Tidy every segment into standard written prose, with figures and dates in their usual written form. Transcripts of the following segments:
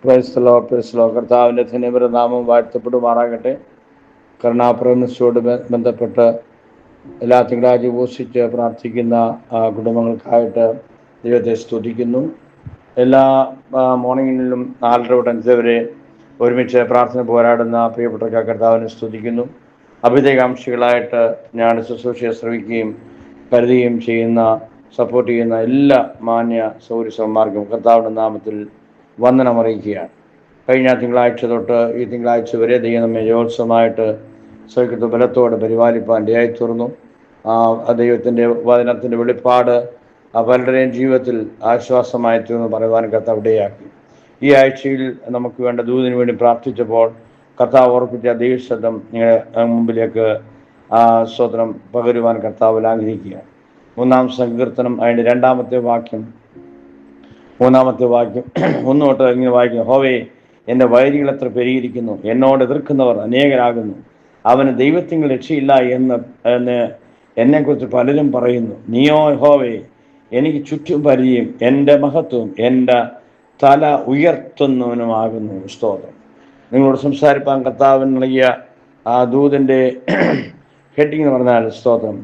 Price law കർത്താവിൻ്റെ ധന്യപര നാമം വാഴ്ത്തപ്പെടുമാറാകട്ടെ. കരുണാപ്രവൃത്തിയോട് ബന്ധപ്പെട്ട് എല്ലാ തിങ്കളാഴ്ച ഉപസിച്ച് പ്രാർത്ഥിക്കുന്ന കുടുംബങ്ങൾക്കായിട്ട് ദൈവത്തെ സ്തുതിക്കുന്നു. എല്ലാ മോർണിംഗിലും 4:30 തൊട്ട് 5 വരെ ഒരുമിച്ച് പ്രാർത്ഥന പോരാടുന്ന പ്രിയപ്പെട്ട കർത്താവിനെ സ്തുതിക്കുന്നു. അഭ്യുദയകാംക്ഷികളായിട്ട് ഞാൻ ശുശ്രൂഷയെ ശ്രമിക്കുകയും കരുതുകയും ചെയ്യുന്ന, സപ്പോർട്ട് ചെയ്യുന്ന എല്ലാ മാന്യ സൗരസന്മാർക്കും കർത്താവിൻ്റെ നാമത്തിൽ വന്ദനം അറിയിക്കുകയാണ്. കഴിഞ്ഞ തിങ്കളാഴ്ച തൊട്ട് ഈ തിങ്കളാഴ്ച വരെ ദൈവം നമ്മെ ജയോത്സവമായിട്ട് സൗഖ്യത്വ ബലത്തോടെ പരിപാലിപ്പാൻ ഇടയായി തീർന്നു. ദൈവത്തിൻ്റെ വചനത്തിൻ്റെ വെളിപ്പാട് പലരുടെയും ജീവിതത്തിൽ ആശ്വാസമായി തീർന്നു പറയുവാൻ കർത്താവ് ഇടയാക്കി. ഈ ആഴ്ചയിൽ നമുക്ക് വേണ്ട ദൂതിന് വേണ്ടി പ്രാർത്ഥിച്ചപ്പോൾ കർത്താവ് ഓർപ്പിച്ച ദൈവശബ്ദം നിങ്ങളുടെ മുമ്പിലേക്ക് സ്തോത്രം പകരുവാൻ കർത്താവ് ആഗ്രഹിക്കുകയാണ്. 3-ാം സങ്കീർത്തനം അതിൻ്റെ 2-ാമത്തെ വാക്യം 1 തൊട്ട് ഇങ്ങനെ വായിക്കുന്നു. ഹോവേ, എൻ്റെ വൈരികൾ എത്ര പെരുകിയിരിക്കുന്നു, എന്നോട് എതിർക്കുന്നവർ അനേകരാകുന്നു. അവന് ദൈവത്തിങ്കിൽ രക്ഷയില്ല എന്ന് എന്നെക്കുറിച്ച് പലരും പറയുന്നു. നീയോ ഹോവേ എനിക്ക് ചുറ്റും പരിചയം, എൻ്റെ മഹത്വം, എൻ്റെ തല ഉയർത്തുന്നവനുമാകുന്നു. സ്തോത്രം. നിങ്ങളോട് സംസാരിപ്പാൻ കർത്താവിന് നൽകിയ ദൂതൻ്റെ ഹെഡിങ് എന്ന് പറഞ്ഞാൽ സ്തോത്രം,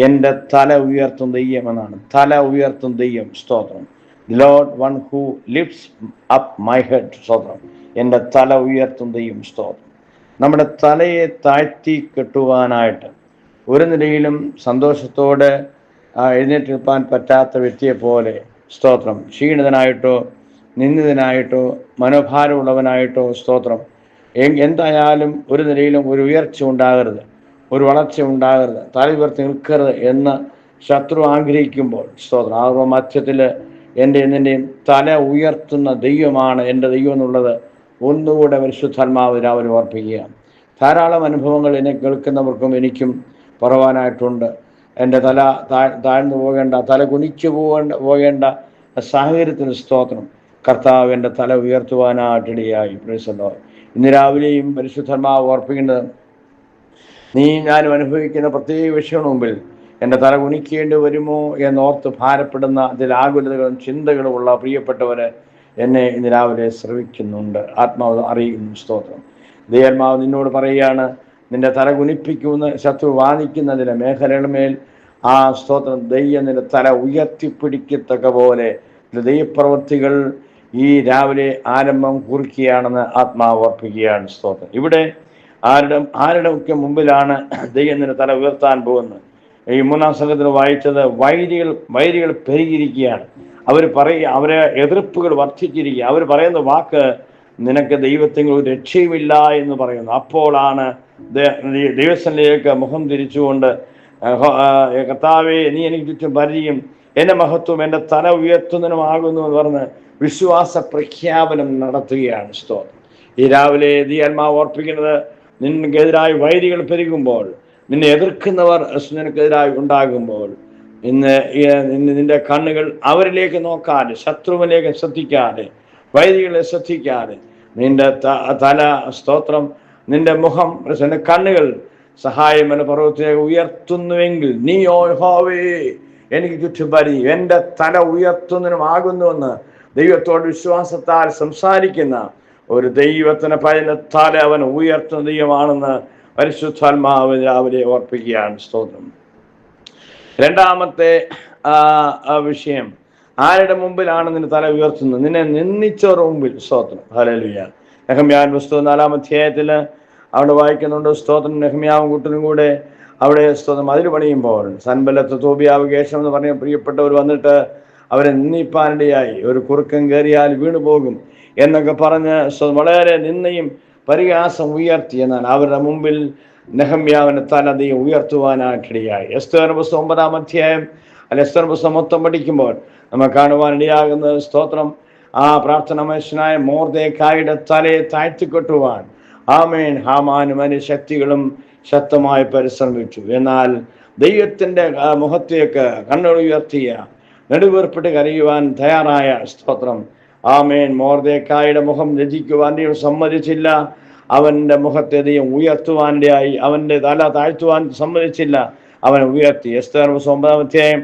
എൻ്റെ തല ഉയർത്തും ദൈവം എന്നാണ്. തല ഉയർത്തും ദൈവം. സ്തോത്രം. The Lord, one who lifts up my head. സ്തോത്രം. എൻ്റെ തല ഉയർത്തും ദൈവം. സ്തോത്രം. നമ്മുടെ തലയെ താഴ്ത്തി കെട്ടുവാനായിട്ട് ഒരു നിലയിലും സന്തോഷത്തോടെ എഴുന്നേറ്റ് നിൽപ്പാൻ പറ്റാത്ത വ്യക്തിയെ പോലെ സ്തോത്രം ക്ഷീണിതനായിട്ടോ നിന്ദിതനായിട്ടോ മനോഭാരമുള്ളവനായിട്ടോ സ്തോത്രം എന്തായാലും ഒരു നിലയിലും ഒരു ഉയർച്ച ഉണ്ടാകരുത്, ഒരു വളർച്ച ഉണ്ടാകരുത്, തല ഉയർത്തി നിൽക്കരുത് എന്ന് ശത്രു ആഗ്രഹിക്കുമ്പോൾ സ്തോത്രം ആ മധ്യത്തിൽ എൻ്റെയും തല ഉയർത്തുന്ന ദൈവമാണ് എൻ്റെ ദൈവം എന്നുള്ളത് ഒന്നുകൂടെ പരിശുദ്ധാത്മാവ് രാവിലെ ഓർപ്പിക്കുക. ധാരാളം അനുഭവങ്ങൾ എന്നെ കേൾക്കുന്നവർക്കും എനിക്കും പറവാനായിട്ടുണ്ട്. എൻ്റെ തല താഴ്ന്നു പോകേണ്ട, തല കുനിച്ചു പോകേണ്ട സാഹചര്യത്തിൽ സ്തോത്രം കർത്താവ് എൻ്റെ തല ഉയർത്തുവാനായിട്ടിടയായി. Price the Lord. ഇന്ന് രാവിലെയും പരിശുദ്ധാത്മാവ് ഓർപ്പിക്കേണ്ടത് ഞാനും അനുഭവിക്കുന്ന പ്രത്യേക വിഷയത്തിന് മുമ്പിൽ എൻ്റെ തല കുനിക്കേണ്ടി വരുമോ എന്നോർത്ത് ഭാരപ്പെടുന്ന അതിൽ ആകുലതകളും ചിന്തകളും ഉള്ള പ്രിയപ്പെട്ടവരെ എന്നെ ഇന്ന് രാവിലെ ശ്രവിക്കുന്നുണ്ട്. ആത്മാവ് അറിയുന്നു. സ്തോത്രം. ദൈവാത്മാവ് നിന്നോട് പറയുകയാണ്, നിന്റെ തല കുനിപ്പിക്കുന്ന ശത്രു വാദിക്കുന്നതിൻ്റെ മേഖലകളുമേൽ സ്തോത്രം ദൈവം നിന്റെ തല ഉയർത്തിപ്പിടിക്കത്തക്ക പോലെ ദൈവപ്രവൃത്തികൾ ഈ രാവിലെ ആരംഭം കുറിക്കുകയാണെന്ന് ആത്മാവ് ഓർപ്പിക്കുകയാണ്. സ്തോത്രം. ഇവിടെ ആരുടെ ഒക്കെ മുമ്പിലാണ് ദൈവം നിന്റെ തല ഉയർത്താൻ പോകുന്നത്? ഈ 3-ാം സംഘത്തിൽ വായിച്ചത് വൈരികൾ പെരുകിയിരിക്കുകയാണ്. അവരെ എതിർപ്പുകൾ വർദ്ധിച്ചിരിക്കുക. അവർ പറയുന്ന വാക്ക്, നിനക്ക് ദൈവത്തിൽ ഒരു രക്ഷയുമില്ല എന്ന് പറയുന്നു. അപ്പോഴാണ് ദൈവസന്നിധിയിലേക്ക് മുഖം തിരിച്ചുകൊണ്ട് കർത്താവേ, നീ എനിക്ക് ചുറ്റും പരിചയം, എൻ്റെ മഹത്വം, എൻ്റെ തല ഉയർത്തുന്നതിനുമാകുന്നു എന്ന് പറഞ്ഞ് വിശ്വാസ പ്രഖ്യാപനം നടത്തുകയാണ്. സ്തോത്രം. ഈ രാവിലെ ദൈവാത്മാവ് ഓർപ്പിക്കുന്നത്, നിനക്കെതിരായി വൈരികൾ പെരുകുമ്പോൾ, നിന്നെ എതിർക്കുന്നവർ നിനക്കെതിരായി ഉണ്ടാകുമ്പോൾ, നിന്റെ കണ്ണുകൾ അവരിലേക്ക് നോക്കാതെ, ശത്രുവിലേക്ക് ശ്രദ്ധിക്കാതെ, വൈരികളെ ശ്രദ്ധിക്കാതെ, നിന്റെ തല സ്തോത്രം, നിന്റെ മുഖം, നിന്റെ കണ്ണുകൾ സഹായം എന്ന പർവ്വതത്തിലേക്ക് ഉയർത്തുന്നുവെങ്കിൽ, നീയോ യഹോവേ എനിക്ക് ചുറ്റും പരിചയം, എൻ്റെ തല ഉയർത്തുന്നതിനുമാകുന്നുവെന്ന് ദൈവത്തോട് വിശ്വാസത്താൽ സംസാരിക്കുന്ന ഒരു ദൈവത്തിന് പറയുന്ന തല അവൻ ഉയർത്തുന്ന ദൈവമാണെന്ന് പരിശുദ്ധാത്മാവ് രാവിലെ ഓർപ്പിക്കുകയാണ്. സ്തോത്രം. 2-ാമത്തെ വിഷയം, ആരുടെ മുമ്പിലാണ് നിന്റെ തല ഉയർത്തുന്നത്? നിന്നെ നിന്ദിച്ചവരുടെ മുമ്പിൽ. സ്തോത്രം. ഹല്ലേലൂയ. നെഹമ്യാവിന്റെ പുസ്തകം 4-ാം അധ്യായത്തിൽ അവിടെ വായിക്കുന്നുണ്ട്. സ്തോത്രം. നെഹമ്യാവും കൂട്ടനും കൂടെ അവിടെ സ്തോത്രം അതിൽ പണിയുമ്പോൾ സൻബല്ലത്ത് തോബിയാവ് ഗേഷം എന്ന് പറഞ്ഞ പ്രിയപ്പെട്ടവർ വന്നിട്ട് അവരെ നിന്ദിപ്പാനിടയായി. ഒരു കുറുക്കൻ കയറിയാൽ വീണുപോകും എന്നൊക്കെ പറഞ്ഞ് വളരെ നിന്ദയും പരിഹാസം ഉയർത്തി. എന്നാൽ അവരുടെ മുമ്പിൽ നെഹമ്യാവിന്റെ തല ദൈവം ഉയർത്തുവാനായിട്ടിടയായി. എസ്തേർ പുസ്തകം 9-ാം അധ്യായം എസ്തേർ പുസ്തകം മൊത്തം പഠിക്കുമ്പോൾ നമ്മൾ കാണുവാനിടയാകുന്നത് സ്തോത്രം പ്രാർത്ഥന മനുഷ്യനായ മൊർദെഖായിയുടെ തലയെ താഴ്ത്തിക്കെട്ടുവാൻ ആമേൻ ഹാമാനും അതിന്റെ ശക്തികളും ശക്തമായി പരിശ്രമിച്ചു. എന്നാൽ ദൈവത്തിന്റെ മുഖത്തേക്ക് കണ്ണുകൾ ഉയർത്തിയ, നെടുവേർപ്പെട്ട് കരയുവാൻ തയ്യാറായ സ്തോത്രം ആമേൻ മൊർദെഖായിയുടെ മുഖം രചിക്കുവാൻ ദൈവം സമ്മതിച്ചില്ല. അവന്റെ മുഖത്തെ ദൈവം ഉയർത്തുവാനിടയായി. അവന്റെ തല താഴ്ത്തുവാൻ സമ്മതിച്ചില്ല. അവൻ ഉയർത്തി. എസ്തേർ 9-ാം അധ്യായം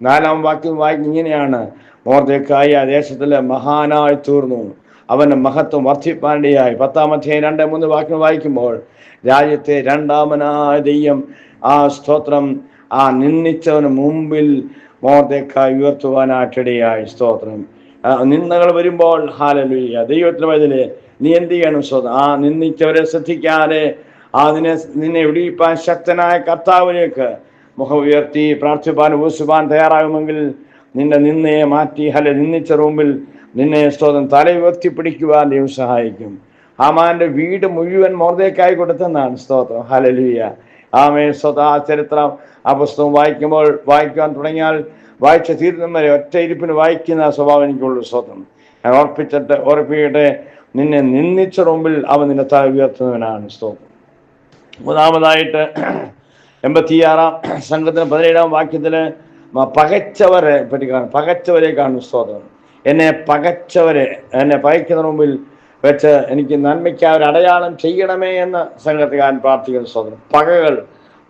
4-ാം വാക്യം വായിക്കുന്ന ഇങ്ങനെയാണ്, മൊർദെഖായി ആ ദേശത്തിലെ മഹാനായി തീർന്നു. അവൻ്റെ മഹത്വം വർദ്ധിപ്പാനിടയായി. 10-2-3 വാക്യം വായിക്കുമ്പോൾ രാജ്യത്തെ രണ്ടാമനായ ദൈവം ആ സ്തോത്രം ആ നിന്ദിച്ചവന് മുമ്പിൽ മൊർദെഖായി ഉയർത്തുവാനായിട്ടിടയായി. സ്തോത്രം. നിന്ദകൾ വരുമ്പോൾ ഹല്ലേലൂയ ദൈവത്തിന് വയതില് നീ എന്ത് ചെയ്യണം? സ്തോത്രം. ആ നിന്ദിച്ചവരെ ശ്രദ്ധിക്കാതെ നിന്നെ വിടിയിപ്പാൻ ശക്തനായ കർത്താവിലേക്ക് മുഖം ഉയർത്തി പ്രാർത്ഥിപ്പാൻ ഉപസിപ്പാൻ തയ്യാറാകുമെങ്കിൽ നിന്റെ നിന്നയെ മാറ്റി നിന്ദിച്ച റൂമിൽ നിന്നെ സ്തോത്രം തല ഉയർത്തി പിടിക്കുവാൻ ദൈവം സഹായിക്കും. ഹാമാന്റെ വീട് മുഴുവൻ മൊർദെഖായി കൊടുത്തെന്നാണ്. സ്തോത്രം. ഹല്ലേലൂയ. ആമേൻ. സ്തോത്രം. ആ ചരിത്രം ആ പുസ്തകം വായിക്കാൻ തുടങ്ങിയാൽ വായിച്ച തീരുന്ന വരെ ഒറ്റ ഇരിപ്പിന് വായിക്കുന്ന സ്വഭാവം എനിക്കുള്ളൂ. സ്തോത്രം. ഞാൻ ഉറപ്പിക്കട്ടെ, നിന്നെ നിന്ദിച്ച റൂമിൽ അവൻ നിന്നെ തല ഉയർത്തുന്നവനാണ്. സ്തോത്രം. മൂന്നാമതായിട്ട് 86 സംഘത്തിന് 17 വാക്യത്തില് പകച്ചവരെ പറ്റി കാണും. പകച്ചവരെ കാണും. സ്തോത്രം. എന്നെ പകയ്ക്കുന്ന മുമ്പിൽ വെച്ച് എനിക്ക് നന്മയ്ക്ക് ഒരു അടയാളം ചെയ്യണമേ എന്ന് സംഘത്തുകാരൻ പ്രാർത്ഥിക്കുന്ന. സ്തോത്രം. പകകൾ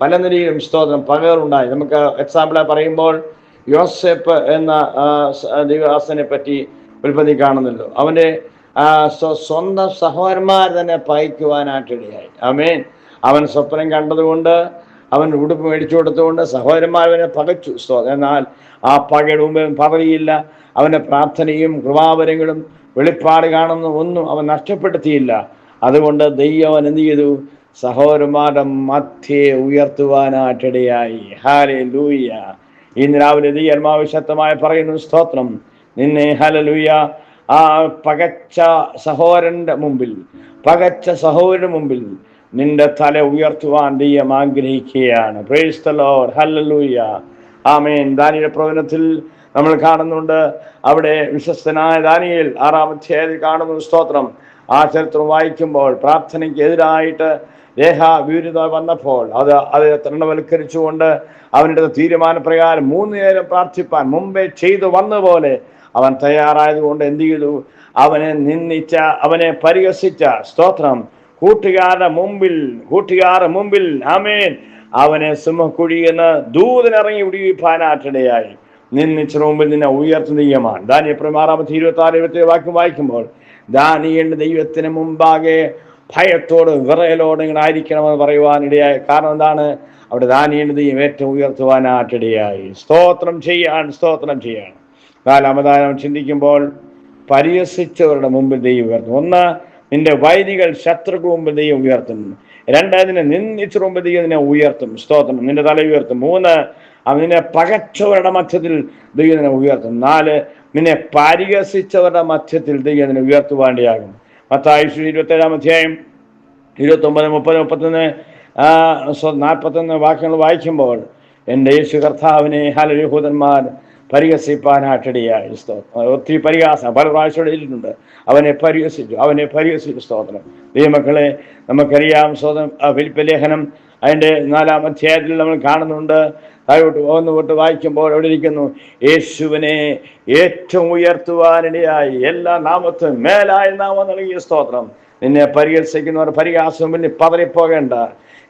പല നിലയിലും സ്തോത്രം പകകൾ ഉണ്ടായി. നമുക്ക് എക്സാമ്പിളായി പറയുമ്പോൾ യോസേപ്പ് എന്ന ദൈവദാസനെ പറ്റി ഉൽപ്പത്തി കാണുന്നല്ലോ. അവന്റെ സ്വന്തം സഹോദരന്മാർ തന്നെ പകയ്ക്കുവാനായിട്ടിടയായി. ആമേൻ. അവൻ സ്വപ്നം കണ്ടതുകൊണ്ട്, അവൻ ഉടുപ്പ് മേടിച്ചു കൊടുത്തുകൊണ്ട് സഹോദരന്മാർ അവനെ പകച്ചു. എന്നാൽ ആ പകയുടെ മുമ്പിൽ പതറിയില്ല. അവന്റെ പ്രാർത്ഥനയും കൃപാവരങ്ങളും വെളിപ്പാട് കാണുന്ന ഒന്നും അവൻ നഷ്ടപ്പെടുത്തിയില്ല. അതുകൊണ്ട് ദൈവം എന്ത് ചെയ്തു? സഹോദരന്മാരുടെ മധ്യേ ഉയർത്തുവാനായിട്ടിടയായി. ഹല്ലേലൂയ. ഇന്ന് രാവിലെ ദൈവമാവ് ശക്തമായി പറയുന്നു. സ്തോത്രം. നിന്നെ ഹല്ലേലൂയ ആ പകച്ച സഹോദരന്റെ മുമ്പിൽ നിന്റെ തല ഉയർത്തുവാൻ ദൈവം ആഗ്രഹിക്കുകയാണ്. Praise the lord. Hallelujah. Amen. Daniel പ്രവചനത്തിൽ നമ്മൾ കാണുന്നുണ്ട്. അവിടെ വിശ്വസ്തനായ ദാനിയേൽ 6-ാം അധ്യായത്തിൽ കാണുന്നു. സ്തോത്രം. ആ ചരിത്രം വായിക്കുമ്പോൾ പ്രാർത്ഥനയ്ക്ക് എതിരായിട്ട് വിരുദ്ധ വന്നപ്പോൾ അത് തൃണവൽക്കരിച്ചുകൊണ്ട് അവൻ്റെ തീരുമാനപ്രകാരം 3 നേരം പ്രാർത്ഥിപ്പാൻ മുമ്പേ ചെയ്തു വന്ന പോലെ അവൻ തയ്യാറായതുകൊണ്ട് എന്ത് ചെയ്തു? അവനെ നിന്ദിച്ച, അവനെ പരിഹസിച്ച, സ്തോത്രം, കൂട്ടുകാരുടെ മുമ്പിൽ ആമേൻ അവനെ സിംഹക്കുഴിയെന്ന് ദൂതനിറങ്ങി വിടിവിപ്പാനായിട്ടിടയായി. നിന്നിച്ച മുമ്പിൽ നിന്നെ ഉയർത്തുന്ന ദൈവമാണ്. ദാനിയേൽ 6-26 വാക്യം വായിക്കുമ്പോൾ ദാനിയേലിന്റെ ദൈവത്തിന് മുമ്പാകെ ഭയത്തോടും വിറയലോടും ഇങ്ങനെ ആയിരിക്കണമെന്ന് പറയുവാനിടയായി. കാരണം എന്താണ്? അവിടെ ദാനിയേലിന്റെ ദൈവം ഏറ്റവും ഉയർത്തുവാനായിട്ടിടയായി. സ്തോത്രം ചെയ്യാൻ. 4-ാമതായി ചിന്തിക്കുമ്പോൾ പരിഹസിച്ചവരുടെ മുമ്പിൽ ദൈവം ഉയർത്തും. 1, നിന്റെ വൈരികൾ ശത്രുക്കൾ മുമ്പിൽ ദൈവം ഉയർത്തും. 2, നിന്നെ നിന്ദിച്ച മുമ്പിൽ ദൈവം നിന്നെ ഉയർത്തും. സ്തോത്രം. നിന്റെ തല ഉയർത്തും. 3, നിന്നെ പകച്ചവരുടെ മധ്യത്തിൽ ദൈവം നിന്നെ ഉയർത്തും. 4, നിന്നെ പരിഹസിച്ചവരുടെ മധ്യത്തിൽ ദൈവം നിന്നെ ഉയർത്തുവാണ്ടിയാകും. മത്തായി 27-ാം അധ്യായം 29, 30, 31, 41 വാക്യങ്ങൾ വായിക്കുമ്പോൾ എൻ്റെ യേശു കർത്താവിനെ യഹൂദന്മാർ പരിഹസിപ്പാനായിട്ടിടയായി. ഒത്തിരി പരിഹാസം പല പ്രാവശ്യം എഴുതിയിട്ടുണ്ട്. അവനെ പരിഹസിച്ചു. സ്തോത്രം. ദൈവമക്കളെ, നമുക്കറിയാം. ഫിലിപ്പ് ലേഖനം അതിൻ്റെ 4-ാം അധ്യായത്തിൽ നമ്മൾ കാണുന്നുണ്ട്. താഴോട്ട് തൊട്ട് വായിക്കുമ്പോൾ അവിടെ ഇരിക്കുന്നു, യേശുവിനെ ഏറ്റവും ഉയർത്തുവാനിടയായി എല്ലാ നാമത്തും മേലായ നാമം നൽകിയ. സ്തോത്രം. നിന്നെ പരിഹസിക്കുന്നവർ പരിഹാസം പിന്നെ പതറിപ്പോകേണ്ട.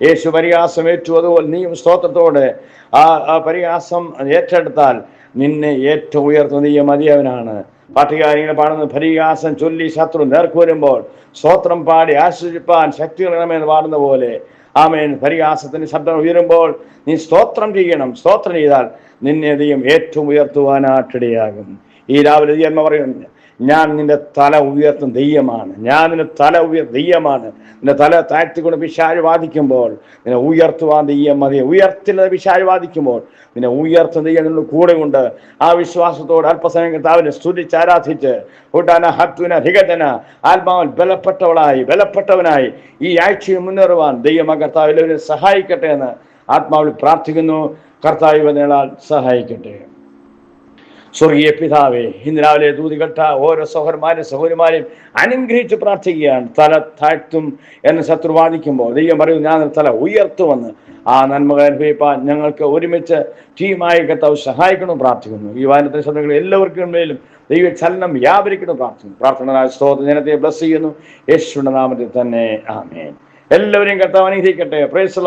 യേശു പരിഹാസം ഏറ്റു, അതുപോലെ നീയും സ്തോത്രത്തോടെ ആ പരിഹാസം ഏറ്റെടുത്താൽ നിന്നെ ഏറ്റവും ഉയർത്തുന്ന നീ മതിയവനാണ്. പാട്ടുകാരികളെ പാടുന്നത്, പരിഹാസം ചൊല്ലി ശത്രു നേർക്ക് വരുമ്പോൾ സ്തോത്രം പാടി ആശ്വസിപ്പാൻ ശക്തി നൽകണമെന്ന് പാടുന്ന പോലെ. ആമേൻ. പരിഹാസത്തിന് ശബ്ദം ഉയരുമ്പോൾ നീ സ്തോത്രം ചെയ്യണം. സ്തോത്രം ചെയ്താൽ നിന്നെ ദൈവം ഏറ്റവും ഉയർത്തുവാനായിട്ടിടയാകും. ഈ രാവിലെ ദൈവം പറയുന്നു, ഞാൻ നിന്റെ തല ഉയർത്തും ദൈവമാണ്. നിന്റെ തല താഴ്ത്തിക്കൊണ്ട് പിശാച് വാദിക്കുമ്പോൾ നിന്നെ ഉയർത്തുവാൻ ദൈവം മതി. ഉയർത്തുന്നത് പിശാച് വാദിക്കുമ്പോൾ നിന്നെ ഉയർത്തുന്ന ദൈവം നിങ്ങളുടെ കൂടെ കൊണ്ട് ആ വിശ്വാസത്തോട് അല്പസമയം കർത്താവിനെ സ്തുതിച്ച് ആരാധിച്ച് ആത്മാവിൽ ബലപ്പെട്ടവനായി ഈ ആഴ്ചയിൽ മുന്നേറുവാൻ ദൈവം കർത്താവ് എല്ലാവരും സഹായിക്കട്ടെ എന്ന് ആത്മാവിൽ പ്രാർത്ഥിക്കുന്നു. കർത്താവ് നേടാൻ സഹായിക്കട്ടെ. സ്വർഗീയ പിതാവേ, ഇന്ന് രാവിലെ ദൂതി കേട്ട ഓരോ സഹോദരന്മാരെയും അനുഗ്രഹിച്ച് പ്രാർത്ഥിക്കുകയാണ്. തല താഴ്ത്തും എന്ന് ശത്രു വാദിക്കുമ്പോൾ ദൈവം പറയുന്നു, ഞാൻ തല ഉയർത്തുമെന്ന്. ആ നന്മകൾ അനുഭവിപ്പാൻ ഞങ്ങൾക്ക് ഒരുമിച്ച് ടീമായി കർത്താവ് സഹായിക്കണം പ്രാർത്ഥിക്കുന്നു. ഈ വാനത്തെ ശബ്ദങ്ങൾ എല്ലാവർക്കും മേലും ദൈവ ചലനം വ്യാപരിക്കണം പ്രാർത്ഥിക്കുന്നു. പ്രാർത്ഥന സ്തോത്ര ജനത്തെ ബ്ലസ് ചെയ്യുന്നു യേശുവിന്റെ നാമത്തിൽ തന്നെ. ആമേൻ. എല്ലാവരെയും കർത്താവ് അനുഗ്രഹിക്കട്ടെ. Price the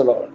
Lord.